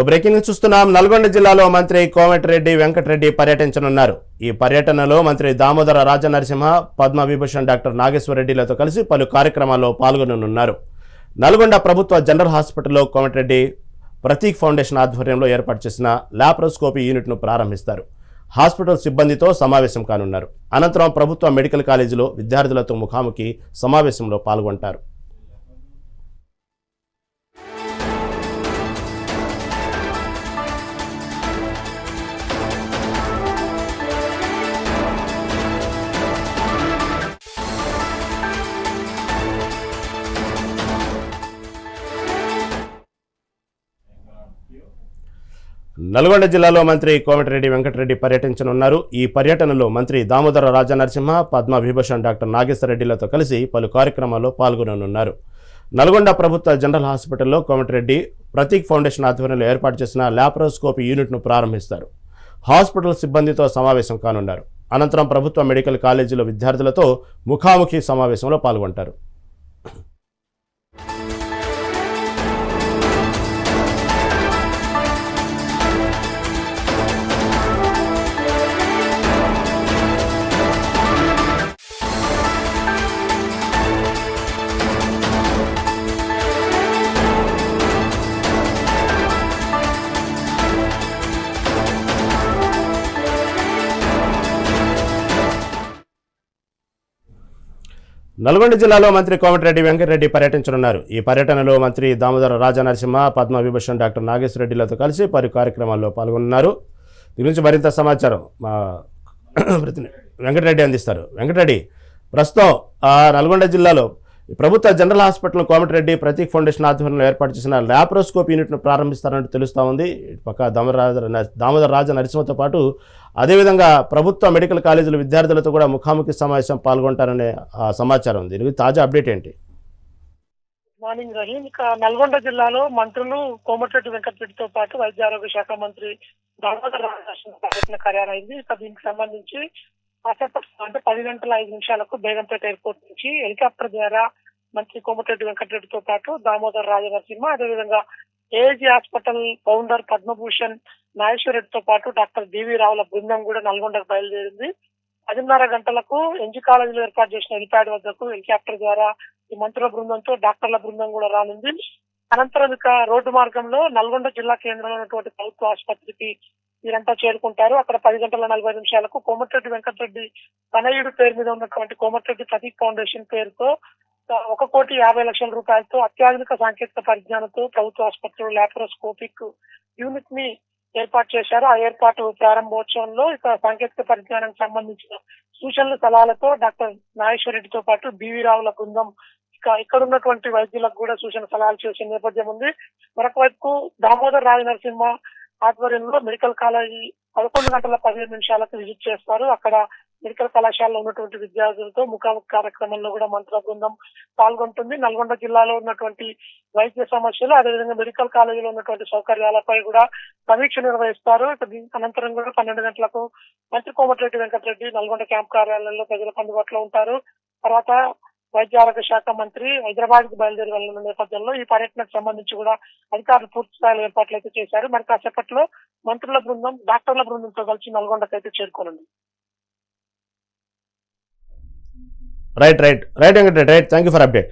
Breaking news చూస్తున్నాం. నల్గొండ జిల్లాలో మంత్రి కోమటిరెడ్డి వెంకటరెడ్డి పర్యటించనున్నారు. ఈ పర్యటనలో మంత్రి దామోదర రాజనరసింహ, పద్మవిభూషణ్ డాక్టర్ నాగేశ్వరరెడ్డిలతో కలిసి పలు కార్యక్రమాల్లో పాల్గొననున్నారు. నల్గొండ ప్రభుత్వ జనరల్ హాస్పిటల్లో కోమటిరెడ్డి ప్రతీక్ ఫౌండేషన్ ఆధ్వర్యంలో ఏర్పాటు చేసిన లాప్రోస్కోపీ యూనిట్ను ప్రారంభిస్తారు. హాస్పిటల్ సిబ్బందితో సమావేశం కానున్నారు. అనంతరం ప్రభుత్వ మెడికల్ కాలేజీలో విద్యార్థులతో ముఖాముఖి సమావేశంలో పాల్గొంటారు. నల్గొండ జిల్లాలో మంత్రి కోమటిరెడ్డి వెంకటరెడ్డి పర్యటించనున్నారు. ఈ పర్యటనలో మంత్రి దామోదర రాజనరసింహ, పద్మవిభూషణ్ డాక్టర్ నాగేశ్వరరెడ్డిలతో కలిసి పలు కార్యక్రమాల్లో పాల్గొననున్నారు. నల్గొండ ప్రభుత్వ జనరల్ హాస్పిటల్లో కోమటిరెడ్డి ప్రతీక్ ఫౌండేషన్ ఆధ్వర్యంలో ఏర్పాటు చేసిన లాప్రోస్కోపీ యూనిట్ను ప్రారంభిస్తారు. హాస్పిటల్ సిబ్బందితో సమావేశం కానున్నారు. అనంతరం ప్రభుత్వ మెడికల్ కాలేజీలో విద్యార్థులతో ముఖాముఖి సమావేశంలో పాల్గొంటారు. నల్గొండ జిల్లాలో మంత్రి కోమటిరెడ్డి వెంకటరెడ్డి పర్యటించనున్నారు. ఈ పర్యటనలో మంత్రి దామోదర రాజనరసింహ, పద్మవిభూషణ్ డాక్టర్ నాగేశ్వరరెడ్డిలతో కలిసి పలు కార్యక్రమాల్లో పాల్గొన్నారు. దీని గురించి మరింత సమాచారం మా వెంకటరెడ్డి అందిస్తారు. వెంకటరెడ్డి, ప్రస్తుతం నల్గొండ జిల్లాలో ప్రభుత్వ general hospital Komatireddy Prateek foundation ఆధ్వర్యంలో ఏర్పాటు చేసిన లాప్రోస్కోపీ యూనిట్ను ప్రారంభిస్తారన్నట్టు తెలుస్తూ ఉంది. పక్క దామోదర రాజ నరసింహతో పాటు అదేవిధంగా ప్రభుత్వ మెడికల్ కాలేజీల విద్యార్థులతో కూడా ముఖాముఖి సమావేశం పాల్గొంటారనే సమాచారం ఉంది. దీనికి తాజా అప్డేట్ ఏంటి? మార్నింగ్ రహీం. ఇక నల్గొండ జిల్లాలో మంత్రులు కోమటిరెడ్డి వెంకటరెడ్డితో పాటు వైద్య ఆరోగ్య శాఖ మంత్రి దామోదర రాజనరసింహ కార్యాలయం. ఇక దీనికి సంబంధించి అంటే 10 గంటల 5 నిమిషాలకు బేగంపేట ఎయిర్పోర్ట్ నుంచి హెలికాప్టర్ ద్వారా మంత్రి కోమటిరెడ్డి వెంకటరెడ్డితో పాటు దామోదర రాజనరసింహ, అదేవిధంగా ఏజీ హాస్పిటల్ ఫౌండర్ పద్మభూషణ్ నాగేశ్వరరెడ్డితో పాటు డాక్టర్ డివి రావుల బృందం కూడా నల్గొండకు బయలుదేరింది. 10:30 గంటలకు ఎన్జీ కాలేజీలో ఏర్పాటు చేసిన హెలిప్యాడ్ వద్దకు హెలికాప్టర్ ద్వారా ఈ మంత్రుల బృందంతో డాక్టర్ల బృందం కూడా రానుంది. అనంతరం ఇక రోడ్డు మార్గంలో నల్గొండ జిల్లా కేంద్రంలో ఉన్నటువంటి ప్రభుత్వ ఆసుపత్రికి వీరంతా చేరుకుంటారు. అక్కడ 10:40 కోమటిరెడ్డి వెంకటరెడ్డి తనయుడు పేరు మీద ఉన్నటువంటి కోమటిరెడ్డి ప్రతీక్ ఫౌండేషన్ పేరుతో 1,50,00,000 రూపాయలతో అత్యాధునిక సాంకేతిక పరిజ్ఞానంతో ప్రభుత్వ ఆసుపత్రిలో లాప్రోస్కోపిక్ యూనిట్ ని ఏర్పాటు చేశారు. ఆ ఏర్పాటు ప్రారంభోత్సవంలో ఇక సాంకేతిక పరిజ్ఞానానికి సంబంధించిన సూచనలు సలహాలతో డాక్టర్ నాగేశ్వరరెడ్డితో పాటు బివి రావుల బృందం ఇక్కడ ఉన్నటువంటి వైద్యులకు కూడా సూచన సలహాలు చేసే నేపథ్యం ఉంది. మరొక వైపు దామోదర రాజనరసింహ ఆధ్వర్యంలో మెడికల్ కాలేజీ 11:15 విజిట్ చేస్తారు. అక్కడ మెడికల్ కళాశాలలో ఉన్నటువంటి విద్యార్థులతో ముఖాముఖి కార్యక్రమంలో కూడా మంత్రుల బృందం పాల్గొంటుంది. నల్గొండ జిల్లాలో ఉన్నటువంటి వైద్య సమస్యలు, అదేవిధంగా మెడికల్ కాలేజీలో ఉన్నటువంటి సౌకర్యాలపై కూడా సమీక్ష నిర్వహిస్తారు. అనంతరం కూడా 12 గంటలకు మంత్రి కోమటిరెడ్డి వెంకటరెడ్డి నల్గొండ క్యాంప్ కార్యాలయంలో ప్రజలకు అందుబాటులో ఉంటారు. తర్వాత వైద్య ఆరోగ్య శాఖ మంత్రి హైదరాబాద్ కు బయలుదేరి వెళ్లిన నేపథ్యంలో ఈ పర్యటనకు సంబంధించి కూడా అధికారులు పూర్తి స్థాయిలో ఏర్పాట్లు అయితే చేశారు. మరి కాసేపట్లో మంత్రుల బృందం డాక్టర్ల బృందంతో కలిసి నల్గొండకు అయితే చేరుకోనుంది. Right thank you for update.